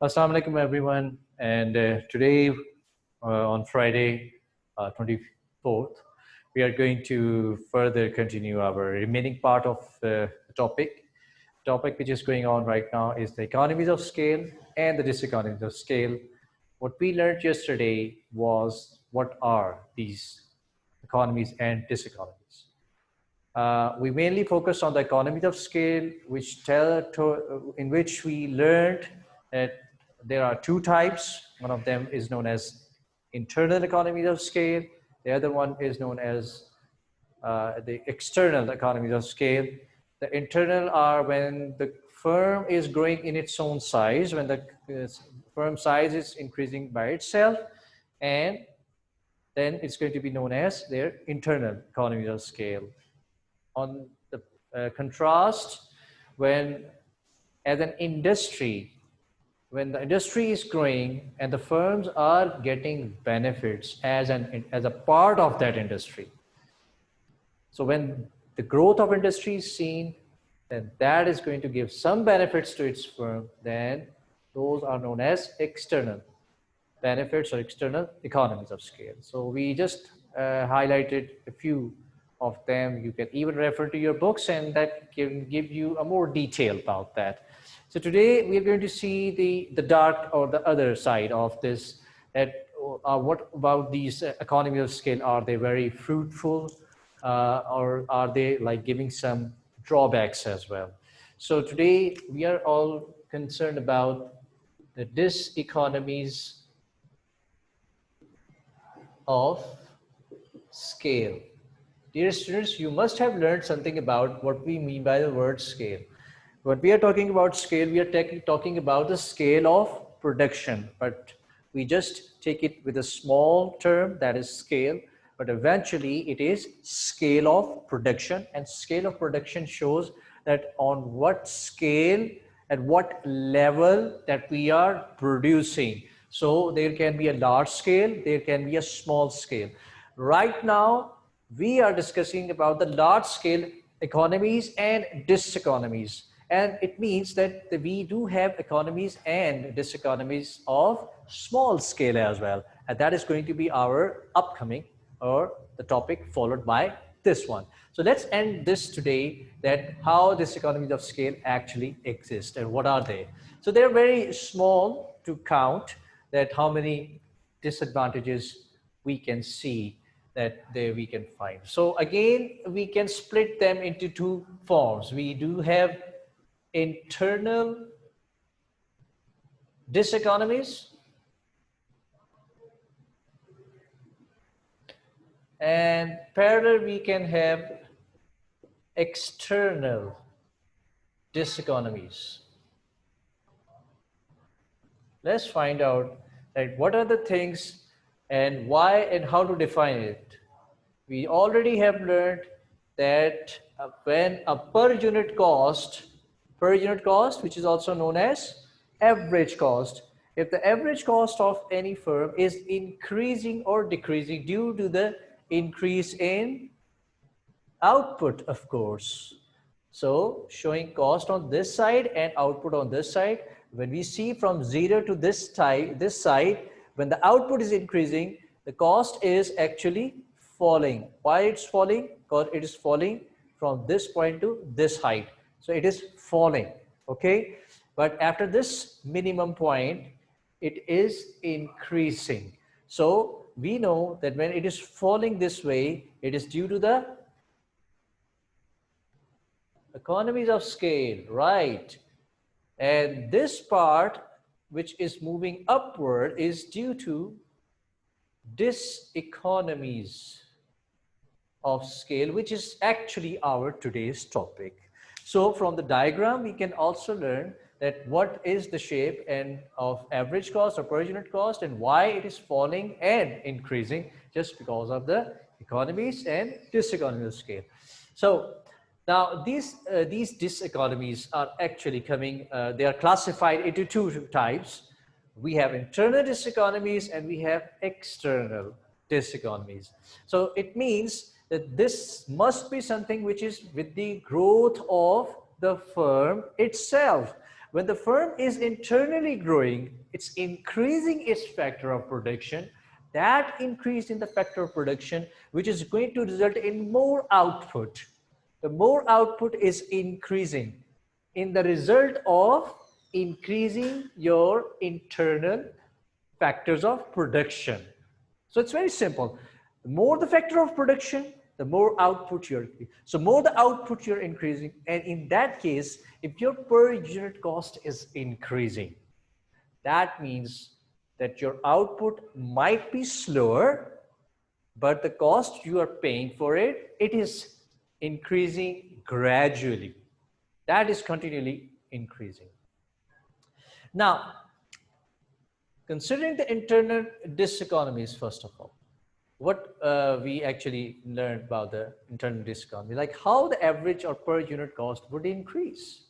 Assalamu alaikum everyone, and today on Friday 24th we are going to further continue our remaining part of the topic which is going on right now is the economies of scale and the diseconomies of scale. What we learned yesterday was what are these economies and diseconomies. We mainly focused on the economies of scale, in which we learned that there are two types. One of them is known as internal economies of scale. The other one is known as the external economies of scale. The internal are when the firm is growing in its own size, when the firm size is increasing by itself, and then it's going to be known as their internal economies of scale. On the contrast, when as an industry, when the industry is growing and the firms are getting benefits as a part of that industry. So when the growth of industry is seen, then that is going to give some benefits to its firm. Then those are known as external benefits or external economies of scale. So we just highlighted a few of them. You can even refer to your books and that can give you a more detail about that. So today we're going to see the dark or the other side of this, that what about these economies of scale? Are they very fruitful or are they like giving some drawbacks as well? So today we are all concerned about the diseconomies of scale. Dear students, you must have learned something about what we mean by the word scale. When we are talking about scale, we are talking about the scale of production, but we just take it with a small term, that is scale, but eventually it is scale of production, and scale of production shows that on what scale, at what level that we are producing. So there can be a large scale, there can be a small scale. Right now, we are discussing about the large scale economies and diseconomies. And it means that we do have economies and diseconomies of small scale as well. And that is going to be our upcoming or the topic followed by this one. So let's end this today, that how diseconomies of scale actually exist and what are they. So they're very small to count, that how many disadvantages we can see that there we can find. So again, we can split them into two forms. We do have internal diseconomies and parallel we can have external diseconomies. Let's find out that what are the things and why and how to define it. We already have learned that when a per unit cost, which is also known as average cost, if the average cost of any firm is increasing or decreasing due to the increase in output, of course. So showing cost on this side and output on this side, when we see from 0 to this side, when the output is increasing, the cost is actually falling. Why it's falling? Because it is falling from this point to this height. So it is falling, okay? But after this minimum point, it is increasing. So we know that when it is falling this way, it is due to the economies of scale, right? And this part, which is moving upward, is due to diseconomies of scale, which is actually our today's topic. So from the diagram, we can also learn that what is the shape and of average cost or per unit cost and why it is falling and increasing just because of the economies and diseconomies of scale. So now these diseconomies are actually coming, they are classified into two types. We have internal diseconomies and we have external diseconomies. So it means that this must be something which is with the growth of the firm itself. When the firm is internally growing, it's increasing its factor of production. That increase in the factor of production, which is going to result in more output. The more output is increasing in the result of increasing your internal factors of production. So it's very simple. The more the factor of production, the more output you're increasing. So more the output you're increasing, and in that case, if your per unit cost is increasing, that means that your output might be slower, but the cost you are paying for it, it is increasing gradually. That is continually increasing. Now, considering the internal diseconomies, first of all, what we actually learned about the internal diseconomy, like how the average or per unit cost would increase.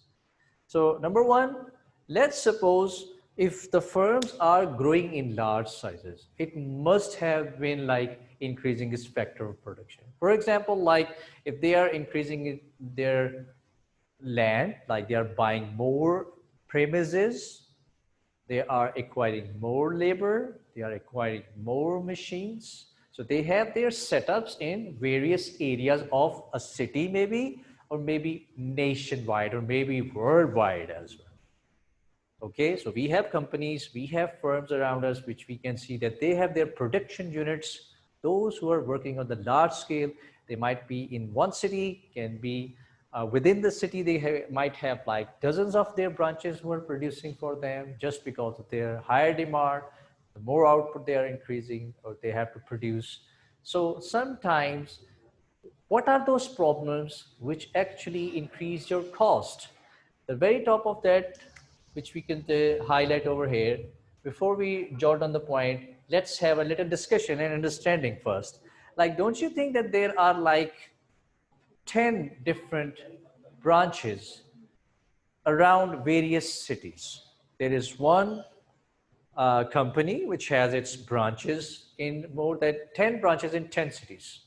So number one, let's suppose if the firms are growing in large sizes, it must have been like increasing its factor of production. For example, like if they are increasing their land, like they are buying more premises, they are acquiring more labor, they are acquiring more machines. So they have their setups in various areas of a city maybe, or maybe nationwide, or maybe worldwide as well. Okay, so we have companies, we have firms around us, which we can see that they have their production units. Those who are working on the large scale, they might be in one city, can be within the city, they might have like dozens of their branches who are producing for them just because of their higher demand. The more output they are increasing, or they have to produce. So sometimes, what are those problems which actually increase your cost? The very top of that, which we can highlight over here, before we jot on the point, let's have a little discussion and understanding first. Like, don't you think that there are like 10 different branches around various cities? There is one company which has its branches in more than 10 branches in 10 cities.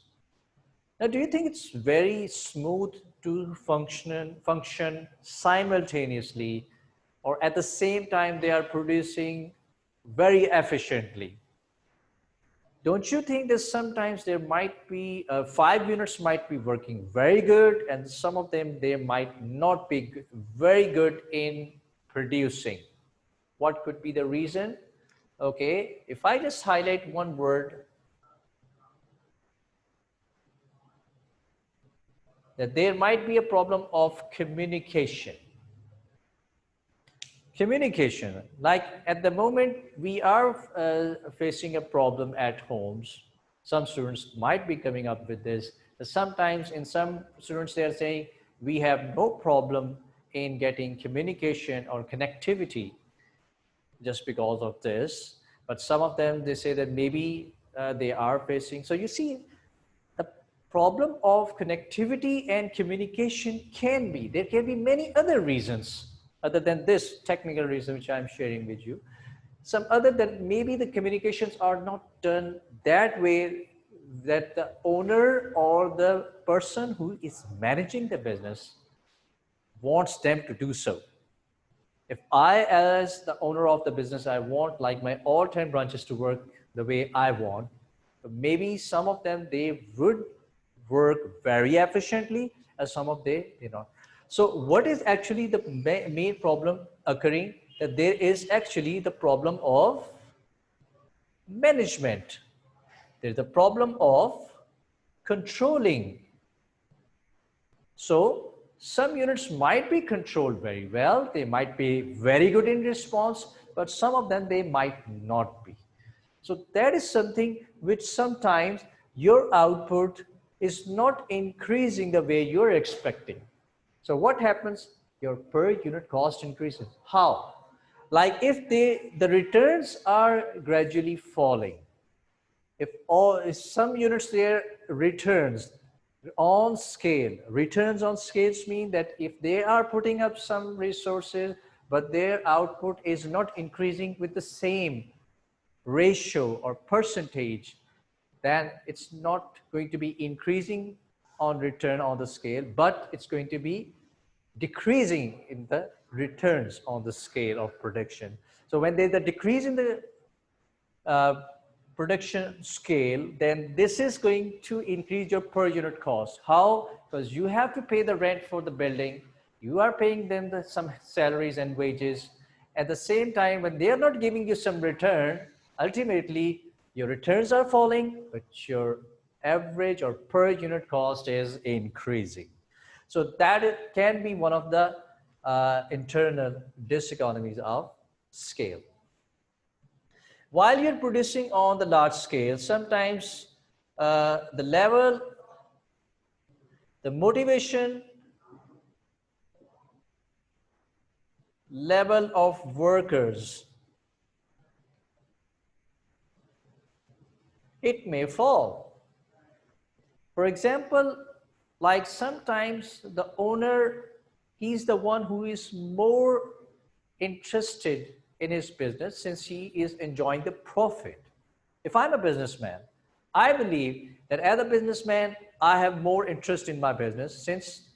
Now, do you think it's very smooth to function simultaneously, or at the same time they are producing very efficiently? Don't you think that sometimes there might be 5 units might be working very good, and some of them they might not be very good in producing? What could be the reason? Okay, if I just highlight one word, that there might be a problem of communication. Communication, like at the moment we are facing a problem at homes. Some students might be coming up with this. Sometimes in some students they are saying we have no problem in getting communication or connectivity just because of this. But some of them, they say that maybe they are facing. So you see, the problem of connectivity and communication there can be many other reasons other than this technical reason which I'm sharing with you. Some other that maybe the communications are not done that way that the owner or the person who is managing the business wants them to do so. If I, as the owner of the business, I want like my all 10 branches to work the way I want, maybe some of them, they would work very efficiently, and some of they not. So what is actually the main problem occurring? That there is actually the problem of management. There's the problem of controlling. So some units might be controlled very well, they might be very good in response, but some of them they might not be. So that is something which sometimes your output is not increasing the way you're expecting. So what happens? Your per unit cost increases. How? Like if the returns are gradually falling, if some units their returns on scale, returns on scales mean that if they are putting up some resources, but their output is not increasing with the same ratio or percentage, then it's not going to be increasing on return on the scale, but it's going to be decreasing in the returns on the scale of production. So when there's a decrease in the uh, production scale, then this is going to increase your per unit cost. How? Because you have to pay the rent for the building, you are paying them some salaries and wages. At the same time, when they are not giving you some return, ultimately your returns are falling, but your average or per unit cost is increasing. So that can be one of the internal diseconomies of scale. While you're producing on the large scale, sometimes the level, the motivation level of workers, it may fall. For example, like sometimes the owner, he's the one who is more interested in his business since he is enjoying the profit. If I'm a businessman, I believe that as a businessman, I have more interest in my business since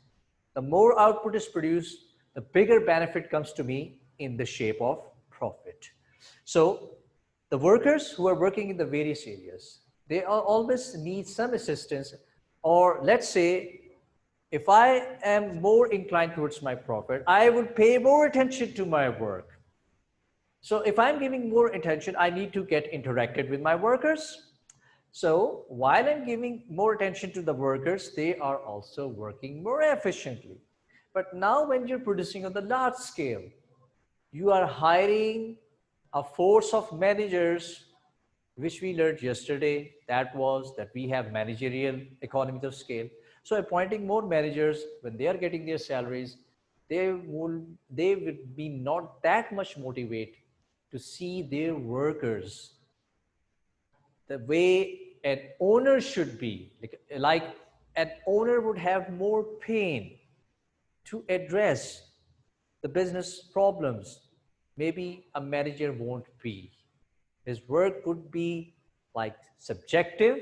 the more output is produced, the bigger benefit comes to me in the shape of profit. So the workers who are working in the various areas, they always need some assistance, or let's say if I am more inclined towards my profit, I would pay more attention to my work. So if I'm giving more attention, I need to get interacted with my workers. So while I'm giving more attention to the workers, they are also working more efficiently. But now when you're producing on the large scale, you are hiring a force of managers, which we learned yesterday. That was that we have managerial economies of scale. So appointing more managers, when they are getting their salaries, they will be not that much motivated to see their workers the way an owner should be. Like an owner would have more pain to address the business problems. Maybe a manager won't be. His work could be like subjective.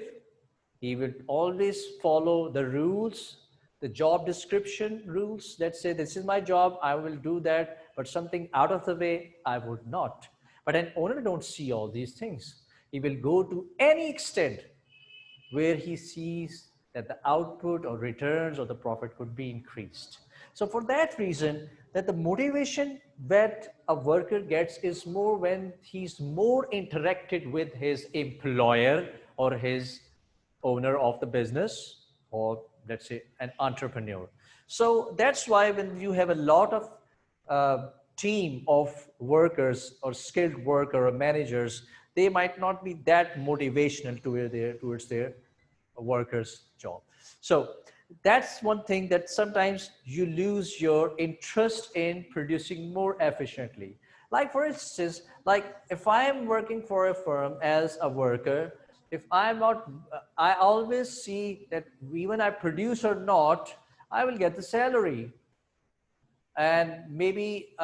He will always follow the rules, the job description rules. Let's say this is my job, I will do that, but something out of the way, I would not. But an owner don't see all these things. He will go to any extent where he sees that the output or returns or the profit could be increased. So for that reason, that the motivation that a worker gets is more when he's more interacted with his employer or his owner of the business, or let's say an entrepreneur. So that's why when you have a lot of team of workers or skilled worker or managers, they might not be that motivational towards their workers' job. So that's one thing, that sometimes you lose your interest in producing more efficiently. Like for instance, like if I am working for a firm as a worker, if I'm not, I always see that even I produce or not, I will get the salary. And maybe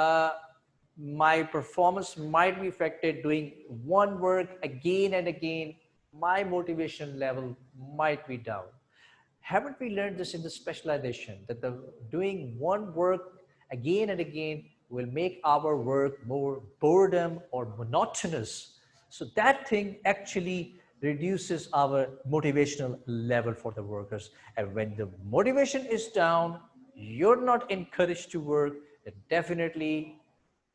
my performance might be affected doing one work again and again. My motivation level might be down. Haven't we learned this in the specialization, that the doing one work again and again will make our work more boredom or monotonous? So that thing actually reduces our motivational level for the workers. And when the motivation is down, you're not encouraged to work, then definitely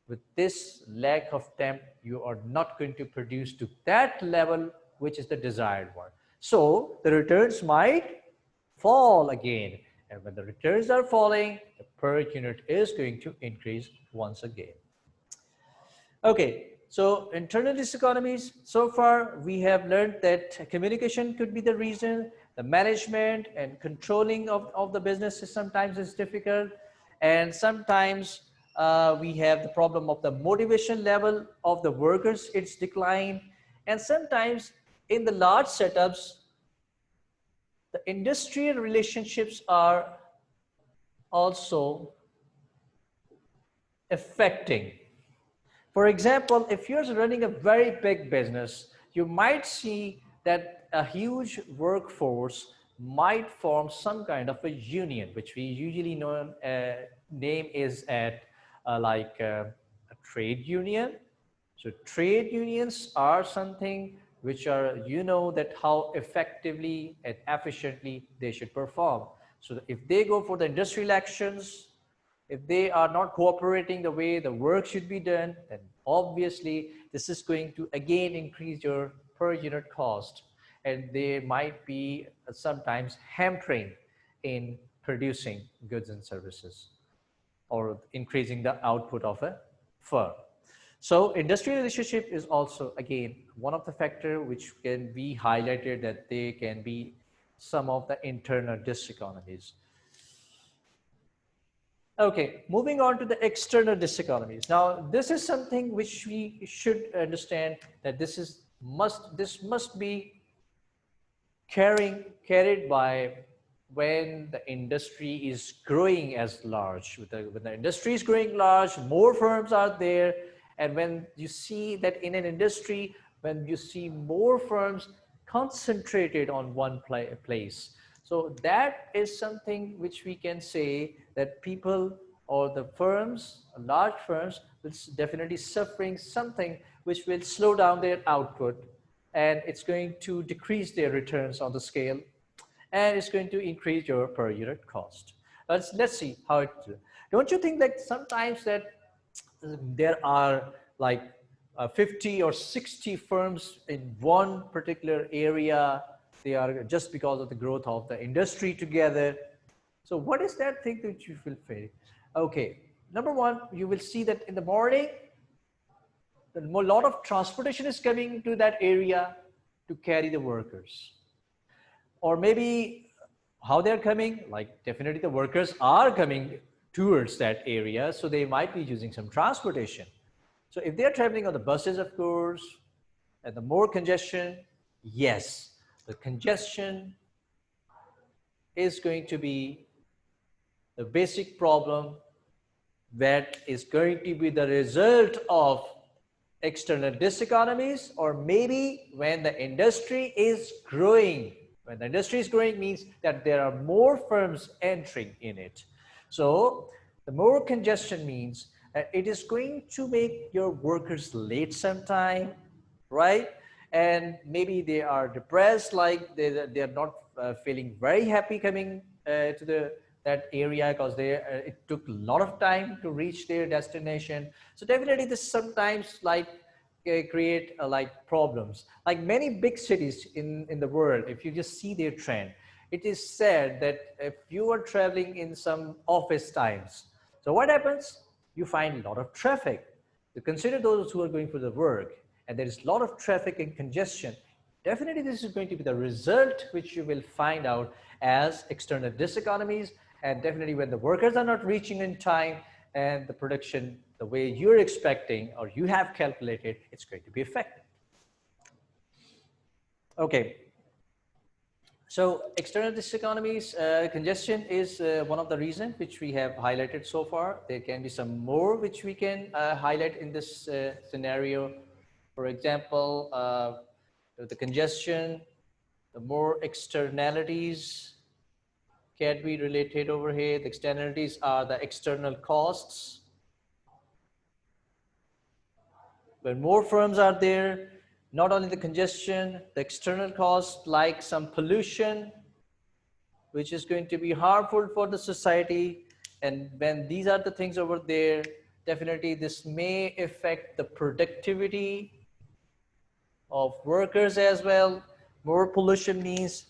with this lack of temp, you are not going to produce to that level which is the desired one. So the returns might fall again. And when the returns are falling, the per unit is going to increase once again. Okay, so internal diseconomies, so far we have learned that communication could be the reason, the management and controlling of the business is sometimes is difficult, and sometimes we have the problem of the motivation level of the workers, it's declined, and sometimes in the large setups, the industrial relationships are also affecting. For example, if you're running a very big business, you might see that a huge workforce might form some kind of a union, which we usually know name is at a trade union. So trade unions are something which are, you know, that how effectively and efficiently they should perform. So if they go for the industrial actions, if they are not cooperating the way the work should be done, then obviously this is going to again increase your per unit cost, and they might be sometimes hampering in producing goods and services or increasing the output of a firm. So industrial relationship is also again one of the factor which can be highlighted, that they can be some of the internal diseconomies. Okay, moving on to the external diseconomies. Now, this is something which we should understand, that this must be carried by when the industry is growing as large. When the industry is growing large, more firms are there, and when you see that in an industry, when you see more firms concentrated on one place, so that is something which we can say that people or the firms, large firms, will definitely suffering something which will slow down their output, and it's going to decrease their returns on the scale, and it's going to increase your per unit cost. Let's see how it. Don't you think that sometimes that there are like 50 or 60 firms in one particular area? They are just because of the growth of the industry together. So what is that thing that you will feel? Okay, number one, you will see that in the morning, a lot of transportation is coming to that area to carry the workers. Or maybe how they're coming, like definitely the workers are coming towards that area, so they might be using some transportation. So if they're traveling on the buses, of course, and the more congestion, yes, the congestion is going to be the basic problem that is going to be the result of external diseconomies, or maybe when the industry is growing. When the industry is growing means that there are more firms entering in it. So the more congestion means that it is going to make your workers late sometime, right? And maybe they are depressed, like they're not feeling very happy coming to that area, because it took a lot of time to reach their destination. So definitely this sometimes like create like problems. Like many big cities in the world, if you just see their trend, it is said that if you are traveling in some office times, so what happens? You find a lot of traffic. You consider those who are going for the work, and there is a lot of traffic and congestion. Definitely this is going to be the result which you will find out as external diseconomies, and definitely when the workers are not reaching in time, and the production, the way you're expecting or you have calculated, it's going to be affected. Okay. So external diseconomies, congestion is one of the reasons which we have highlighted so far. There can be some more which we can highlight in this scenario. For example, the congestion, the more externalities can be related over here. The externalities are the external costs. When more firms are there, not only the congestion, the external costs like some pollution, which is going to be harmful for the society. And when these are the things over there, definitely this may affect the productivity of workers as well. More pollution means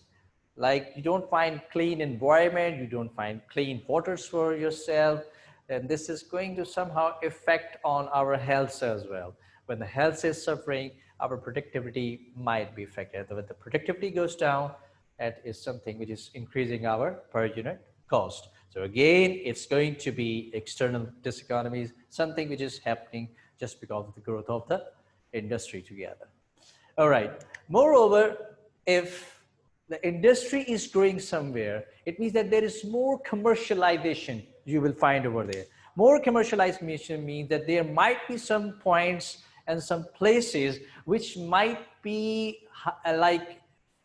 like you don't find clean environment, you don't find clean waters for yourself, and this is going to somehow affect on our health as well. When the health is suffering, our productivity might be affected. When the productivity goes down, that is something which is increasing our per unit cost. So again, it's going to be external diseconomies, something which is happening just because of the growth of the industry together. All right. Moreover, if the industry is growing somewhere, it means that there is more commercialization you will find over there. More commercialization means that there might be some points and some places which might be like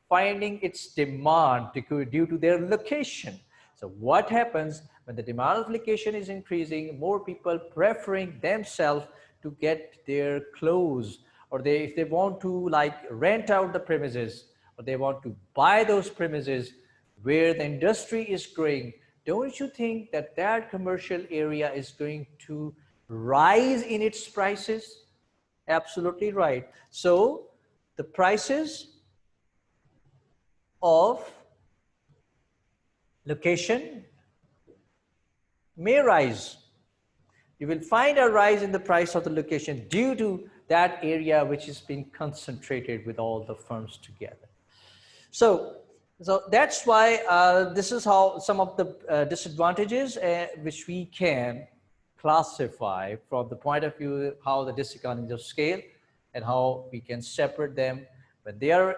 finding its demand due to their location. So what happens When the demand of location is increasing, more people preferring themselves to get their clothes, or if they want to like rent out the premises, or they want to buy those premises where the industry is growing, don't you think that that commercial area is going to rise in its prices? Absolutely right. So the prices of location may rise. You will find a rise in the price of the location due to that area which has been concentrated with all the firms together. So that's why this is how some of the disadvantages which we can classify from the point of view how the diseconomies of scale and how we can separate them. When they are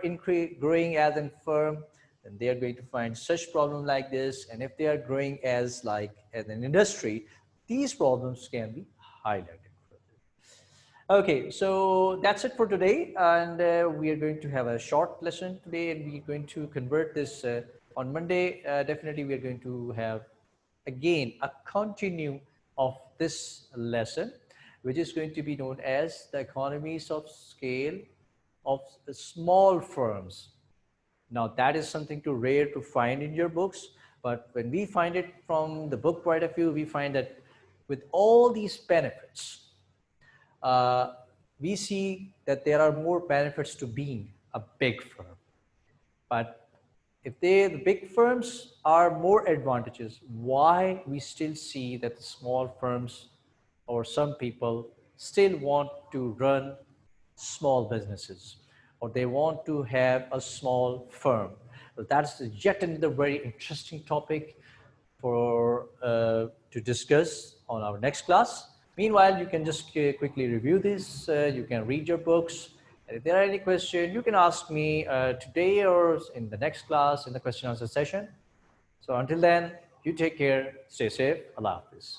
growing as a firm, then they are going to find such problem like this. And if they are growing as an industry, these problems can be highlighted. Okay, so that's it for today, and we are going to have a short lesson today, and we're going to convert this on Monday. Definitely, we are going to have again a continue of this lesson, which is going to be known as the economies of scale of small firms. Now, that is something too rare to find in your books, but when we find it from the book point of view, we find that with all these benefits, we see that there are more benefits to being a big firm. But if the big firms are more advantages, why we still see that the small firms or some people still want to run small businesses, or they want to have a small firm? Well, that's yet another very interesting topic for to discuss on our next class. Meanwhile, you can just quickly review this. You can read your books. And if there are any questions, you can ask me today or in the next class in the question answer session. So until then, you take care, stay safe, Allah Hafiz.